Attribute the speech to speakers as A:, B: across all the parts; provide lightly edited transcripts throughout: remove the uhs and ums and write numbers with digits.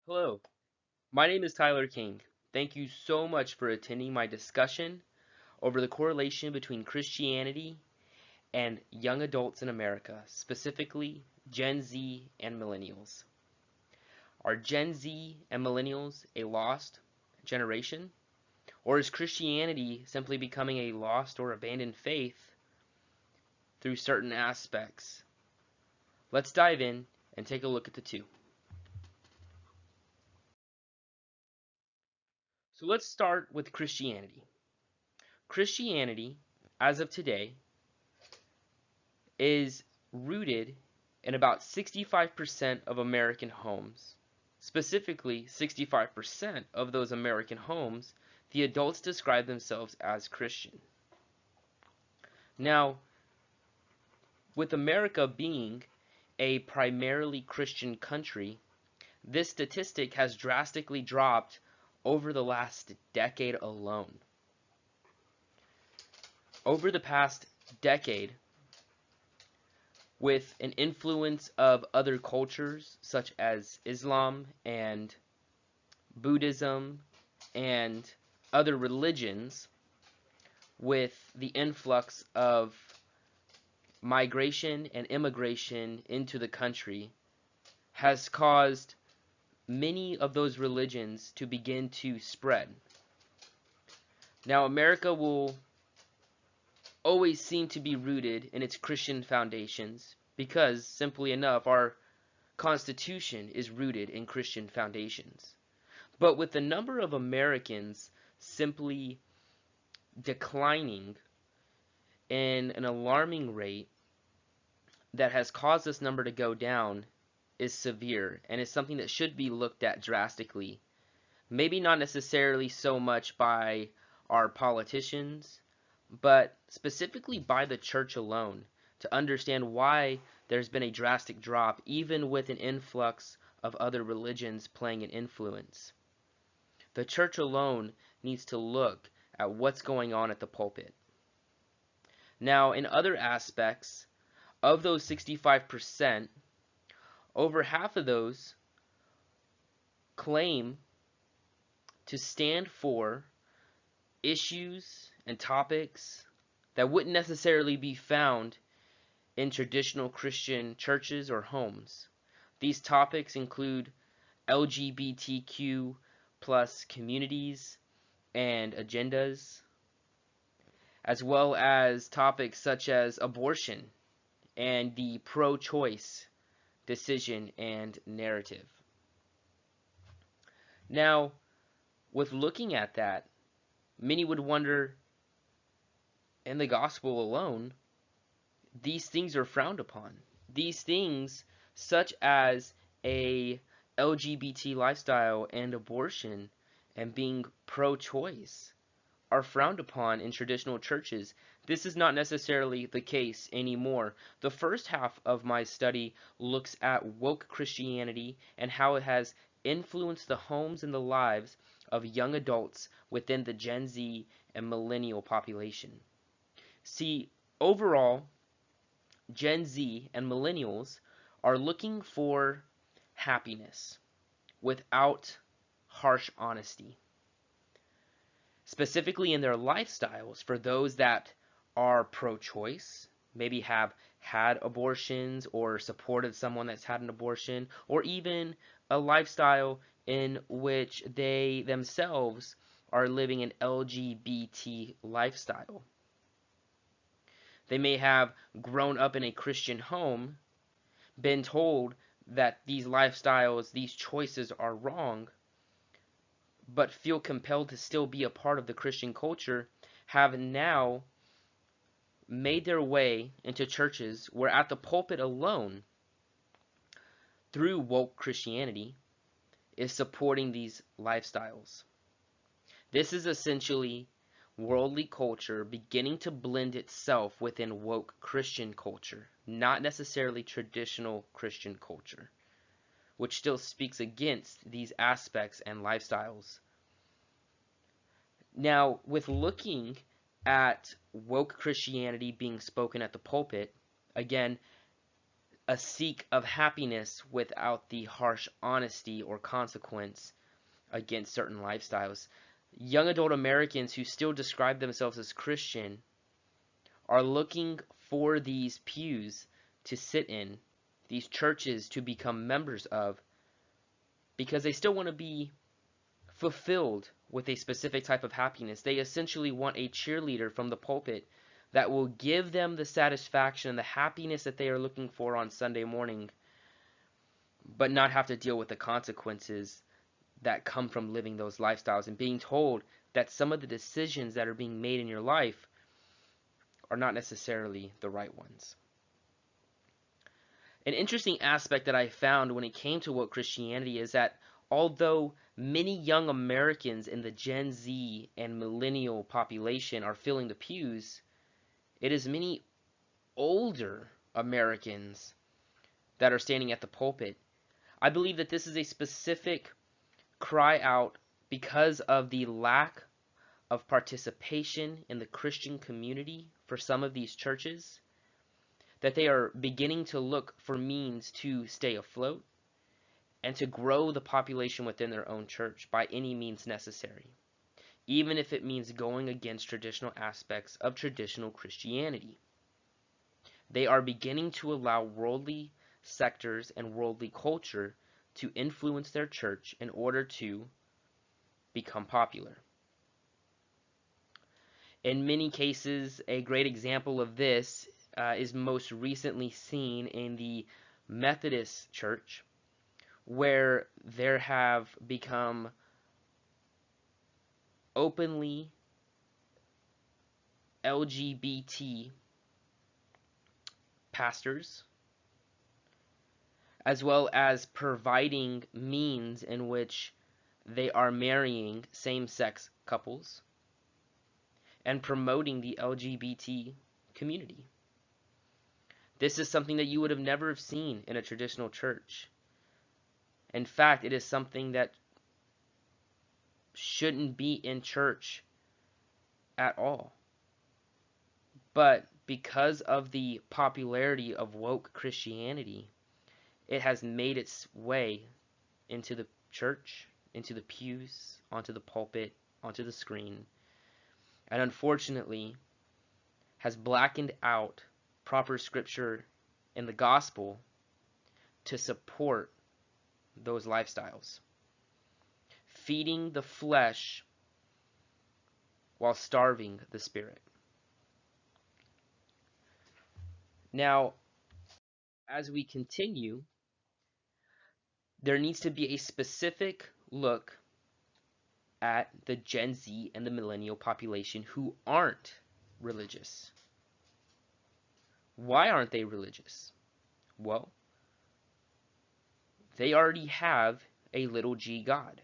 A: Hello, my name is Tyler King. Thank you so much for attending my discussion over the correlation between Christianity and young adults in America, specifically Gen Z and Millennials. Are Gen Z and Millennials a lost generation? Or is Christianity simply becoming a lost or abandoned faith through certain aspects? Let's dive in and take a look at the two. So let's start with Christianity. Christianity, as of today, is rooted in about 65% of American homes. Specifically, 65% of those American homes, the adults describe themselves as Christian. Now, with America being a primarily Christian country, this statistic has drastically dropped over the last decade alone. Over the past decade, with an influence of other cultures such as Islam and Buddhism and other religions, with the influx of migration and immigration into the country, has caused many of those religions to begin to spread. Now, America will always seem to be rooted in its Christian foundations because, simply enough, our Constitution is rooted in Christian foundations. But with the number of Americans simply declining in an alarming rate that has caused this number to go down is severe and is something that should be looked at drastically. Maybe not necessarily so much by our politicians, but specifically by the church alone, to understand why there's been a drastic drop, even with an influx of other religions playing an influence. The church alone needs to look at what's going on at the pulpit. Now, in other aspects, of those 65%, over half of those claim to stand for issues and topics that wouldn't necessarily be found in traditional Christian churches or homes. These topics include LGBTQ plus communities and agendas, as well as topics such as abortion and the pro-choice decision and narrative. Now, with looking at that, many would wonder, in the gospel alone, these things are frowned upon. These things, such as a LGBT lifestyle and abortion and being pro-choice, are frowned upon in traditional churches. This is not necessarily the case anymore. The first half of my study looks at woke Christianity and how it has influenced the homes and the lives of young adults within the Gen Z and millennial population. See, overall, Gen Z and millennials are looking for happiness without harsh honesty, specifically in their lifestyles. For those that are pro-choice, maybe have had abortions or supported someone that's had an abortion, or even a lifestyle in which they themselves are living an LGBT lifestyle. They may have grown up in a Christian home, been told that these lifestyles, these choices are wrong, but feel compelled to still be a part of the Christian culture, have now made their way into churches where at the pulpit alone, through woke Christianity, is supporting these lifestyles. This is essentially worldly culture beginning to blend itself within woke Christian culture, not necessarily traditional Christian culture, which still speaks against these aspects and lifestyles. Now, with looking at woke Christianity being spoken at the pulpit, again, a seek of happiness without the harsh honesty or consequence against certain lifestyles. Young adult Americans who still describe themselves as Christian are looking for these pews to sit in, these churches to become members of, because they still want to be fulfilled with a specific type of happiness. They essentially want a cheerleader from the pulpit that will give them the satisfaction and the happiness that they are looking for on Sunday morning, but not have to deal with the consequences that come from living those lifestyles and being told that some of the decisions that are being made in your life are not necessarily the right ones. An interesting aspect that I found when it came to woke Christianity is that although many young Americans in the Gen Z and millennial population are filling the pews, it is many older Americans that are standing at the pulpit. I believe that this is a specific cry out because of the lack of participation in the Christian community for some of these churches, that they are beginning to look for means to stay afloat and to grow the population within their own church by any means necessary, even if it means going against traditional aspects of traditional Christianity. They are beginning to allow worldly sectors and worldly culture to influence their church in order to become popular. In many cases, a great example of this is most recently seen in the Methodist Church, where there have become openly LGBT pastors, as well as providing means in which they are marrying same-sex couples and promoting the LGBT community. This is something that you would have never have seen in a traditional church. In fact, it is something that shouldn't be in church at all. But because of the popularity of woke Christianity, it has made its way into the church, into the pews, onto the pulpit, onto the screen, and unfortunately has blackened out proper scripture in the gospel to support those lifestyles. Feeding the flesh while starving the spirit. Now, as we continue, there needs to be a specific look at the Gen Z and the millennial population who aren't religious. Why aren't they religious? Well, they already have a little g God.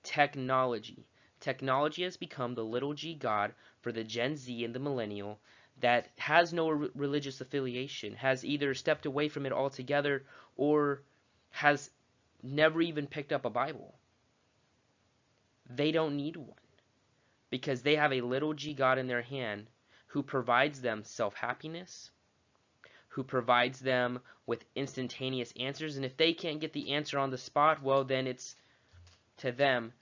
A: Technology. Technology has become the little g God for the Gen Z and the millennial that has no religious affiliation, has either stepped away from it altogether or has never even picked up a Bible. They don't need one because they have a little g God in their hand who provides them self-happiness, who provides them with instantaneous answers. And if they can't get the answer on the spot, well, then it's to them,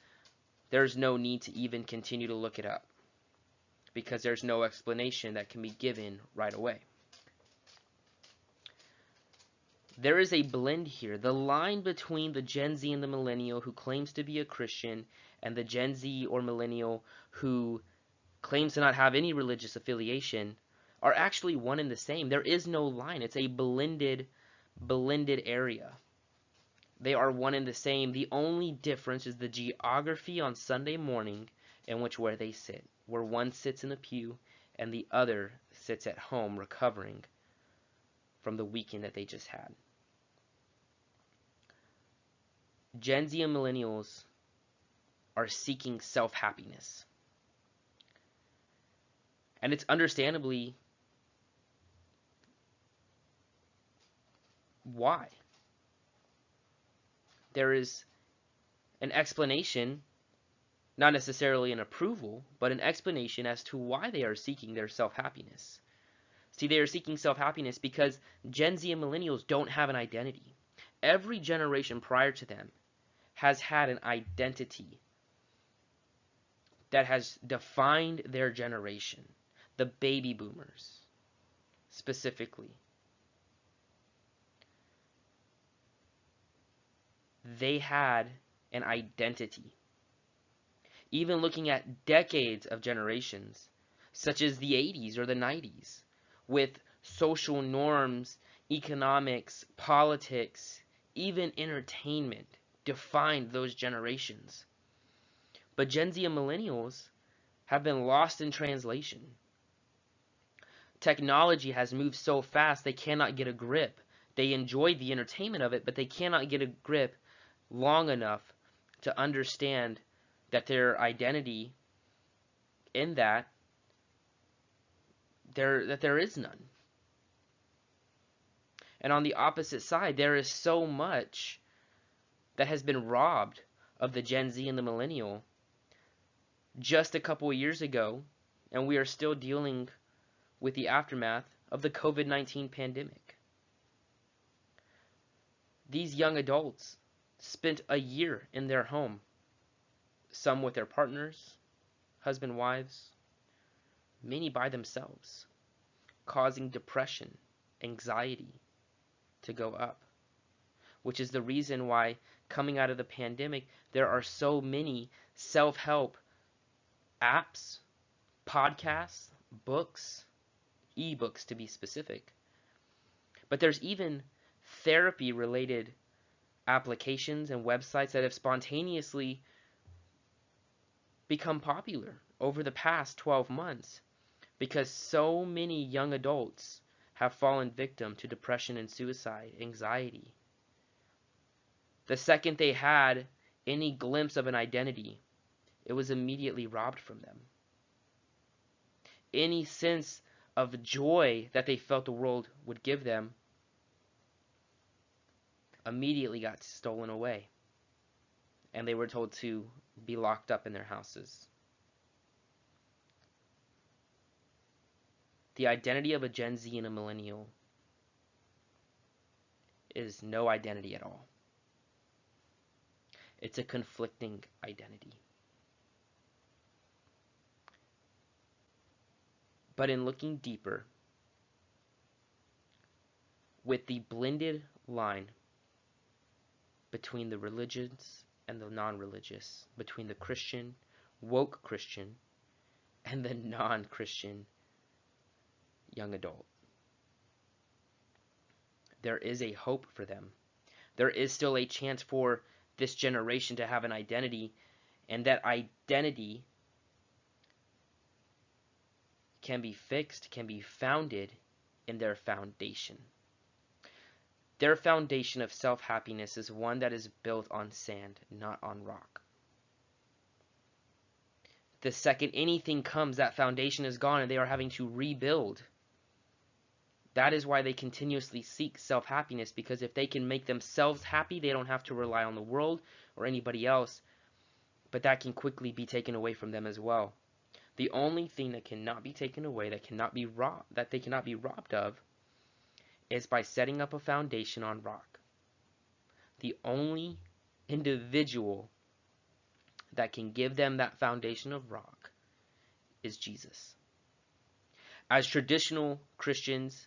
A: there's no need to even continue to look it up because there's no explanation that can be given right away. There is a blend here. The line between the Gen Z and the millennial who claims to be a Christian and the Gen Z or millennial who claims to not have any religious affiliation are actually one and the same. There is no line. It's a blended area. They are one and the same. The only difference is the geography on Sunday morning in which where they sit, where one sits in the pew and the other sits at home recovering from the weekend that they just had. Gen Z and millennials are seeking self-happiness. And it's understandably why. There is an explanation, not necessarily an approval, but an explanation as to why they are seeking their self-happiness. See, they are seeking self-happiness because Gen Z and millennials don't have an identity. Every generation prior to them has had an identity that has defined their generation. The baby boomers, specifically. They had an identity. Even looking at decades of generations, such as the 80s or the 90s, with social norms, economics, politics, even entertainment, defined those generations. But Gen Z and millennials have been lost in translation. Technology has moved so fast they cannot get a grip. They enjoy the entertainment of it, but they cannot get a grip long enough to understand that their identity in that there is none. And on the opposite side, there is so much that has been robbed of the Gen Z and the millennial just a couple of years ago, and we are still dealing with the aftermath of the COVID-19 pandemic. These young adults spent a year in their home, some with their partners, husband, wives, many by themselves, causing depression, anxiety to go up, which is the reason why coming out of the pandemic, there are so many self-help apps, podcasts, books, ebooks to be specific. But there's even therapy related applications and websites that have spontaneously become popular over the past 12 months because so many young adults have fallen victim to depression and suicide, anxiety. The second they had any glimpse of an identity, it was immediately robbed from them. Any sense of joy that they felt the world would give them immediately got stolen away, and they were told to be locked up in their houses. The identity of a Gen Z and a millennial is no identity at all. It's a conflicting identity. But in looking deeper, with the blended line between the religions and the non-religious, between the Christian, woke Christian, and the non-Christian young adult, there is a hope for them. There is still a chance for this generation to have an identity, and that identity can be fixed, can be founded in their foundation. Their foundation of self-happiness is one that is built on sand, not on rock. The second anything comes, that foundation is gone and they are having to rebuild. That is why they continuously seek self-happiness, because if they can make themselves happy, they don't have to rely on the world or anybody else, but that can quickly be taken away from them as well. The only thing that cannot be taken away, that they cannot be robbed of, is by setting up a foundation on rock. The only individual that can give them that foundation of rock is Jesus. As traditional Christians,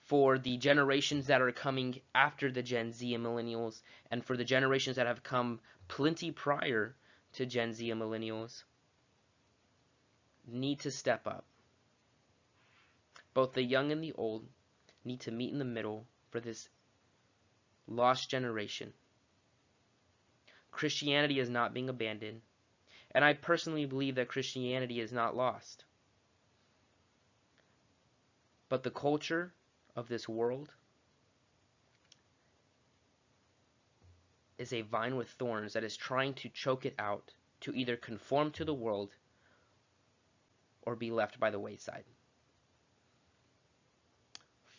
A: for the generations that are coming after the Gen Z and millennials, and for the generations that have come plenty prior to Gen Z and millennials, need to step up. Both the young and the old need to meet in the middle for this lost generation. Christianity is not being abandoned, and I personally believe that Christianity is not lost. But the culture of this world is a vine with thorns that is trying to choke it out, to either conform to the world or be left by the wayside.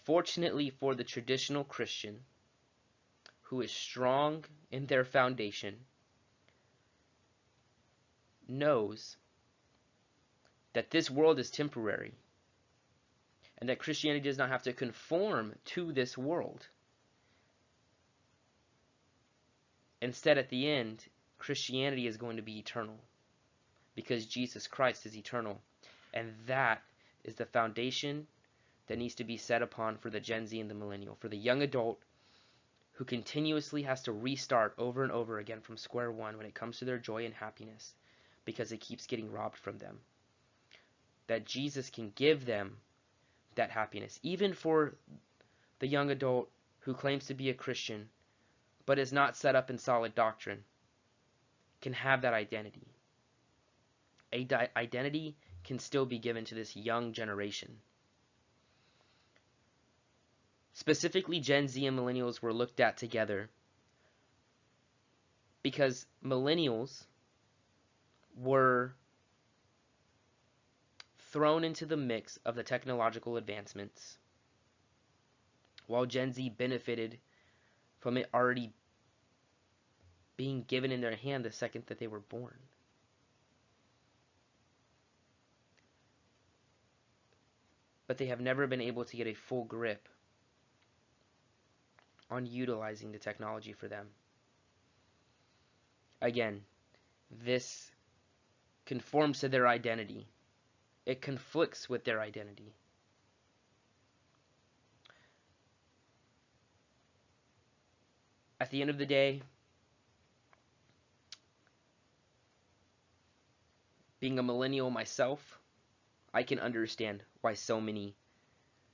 A: Fortunately for the traditional Christian, who is strong in their foundation, knows that this world is temporary. and that Christianity does not have to conform to this world. Instead, at the end, Christianity is going to be eternal because Jesus Christ is eternal. And that is the foundation that needs to be set upon for the Gen Z and the millennial, for the young adult who continuously has to restart over and over again from square one when it comes to their joy and happiness because it keeps getting robbed from them. That Jesus can give them that happiness, even for the young adult who claims to be a Christian but is not set up in solid doctrine, can have that identity. Identity can still be given to this young generation. Specifically, Gen Z and millennials were looked at together because millennials were thrown into the mix of the technological advancements, while Gen Z benefited from it already being given in their hand the second that they were born. But they have never been able to get a full grip on utilizing the technology for them. Again, this conforms to their identity. It conflicts with their identity. At the end of the day, being a millennial myself, I can understand why so many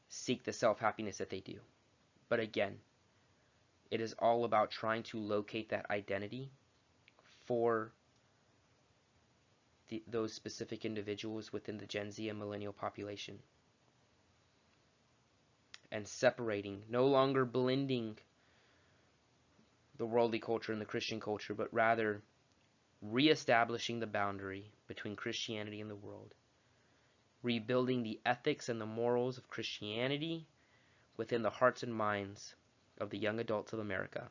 A: seek the self-happiness that they do. But again, it is all about trying to locate that identity for those specific individuals within the Gen Z and millennial population. And separating, no longer blending the worldly culture and the Christian culture, but rather reestablishing the boundary between Christianity and the world. Rebuilding the ethics and the morals of Christianity within the hearts and minds of the young adults of America.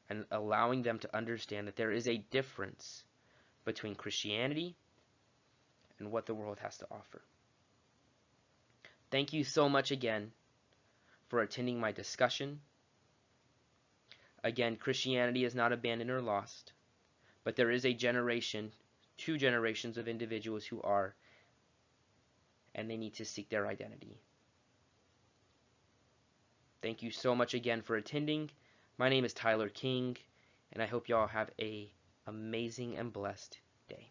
A: And allowing them to understand that there is a difference between Christianity and what the world has to offer. Thank you so much again for attending my discussion. Again, Christianity is not abandoned or lost, but there is a generation, 2 generations of individuals who are, and they need to seek their identity. Thank you so much again for attending. My name is Tyler King, and I hope y'all have an amazing and blessed day.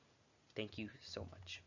A: Thank you so much.